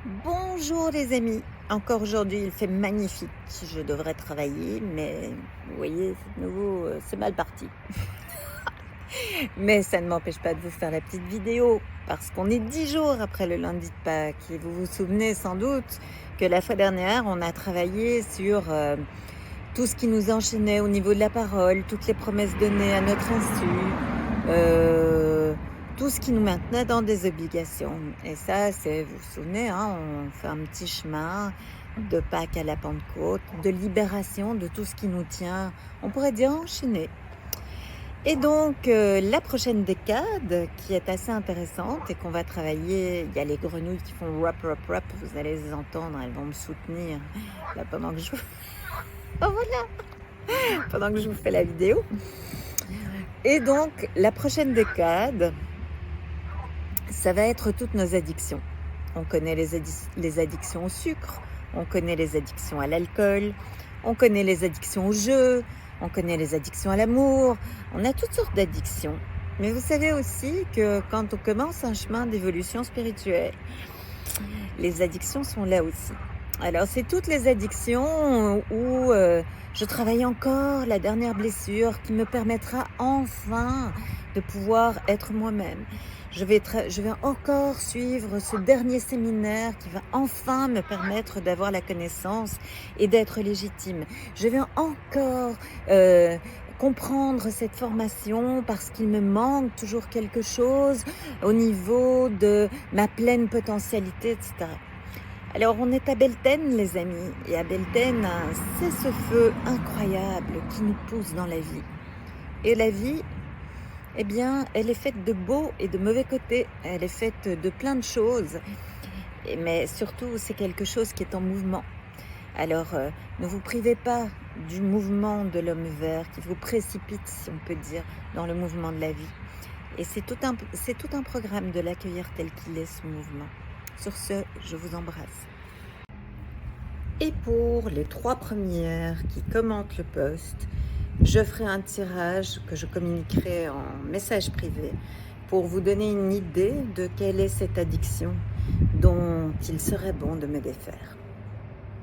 Bonjour les amis, encore aujourd'hui il fait magnifique, je devrais travailler mais vous voyez c'est nouveau, c'est mal parti. Mais ça ne m'empêche pas de vous faire la petite vidéo parce qu'on est 10 jours après le lundi de Pâques et vous vous souvenez sans doute que la fois dernière on a travaillé sur tout ce qui nous enchaînait au niveau de la parole, toutes les promesses données à notre insu, tout ce qui nous maintenait dans des obligations. Et ça, c'est, vous vous souvenez, hein, on fait un petit chemin de Pâques à la Pentecôte, de libération de tout ce qui nous tient, on pourrait dire enchaîné. Et donc, la prochaine décade, qui est assez intéressante et qu'on va travailler, il y a les grenouilles qui font rap, rap, rap, vous allez les entendre, elles vont me soutenir là pendant que je... Oh voilà, pendant que je vous fais la vidéo. Et donc, la prochaine décade, ça va être toutes nos addictions. On connaît les addictions au sucre, on connaît les addictions à l'alcool, on connaît les addictions au jeu, on connaît les addictions à l'amour, on a toutes sortes d'addictions. Mais vous savez aussi que quand on commence un chemin d'évolution spirituelle, les addictions sont là aussi. Alors, c'est toutes les addictions où je travaille encore la dernière blessure qui me permettra enfin de pouvoir être moi-même. Je vais encore suivre ce dernier séminaire qui va enfin me permettre d'avoir la connaissance et d'être légitime. Je vais encore comprendre cette formation parce qu'il me manque toujours quelque chose au niveau de ma pleine potentialité, etc. Alors on est à Beltane les amis, et à Beltane, c'est ce feu incroyable qui nous pousse dans la vie. Et la vie, eh bien, elle est faite de beaux et de mauvais côtés, elle est faite de plein de choses, mais surtout c'est quelque chose qui est en mouvement. Alors ne vous privez pas du mouvement de l'homme vert qui vous précipite, si on peut dire, dans le mouvement de la vie. Et c'est tout un programme de l'accueillir tel qu'il est, ce mouvement. Sur ce, je vous embrasse. Et pour les 3 premières qui commentent le post, je ferai un tirage que je communiquerai en message privé pour vous donner une idée de quelle est cette addiction dont il serait bon de me défaire.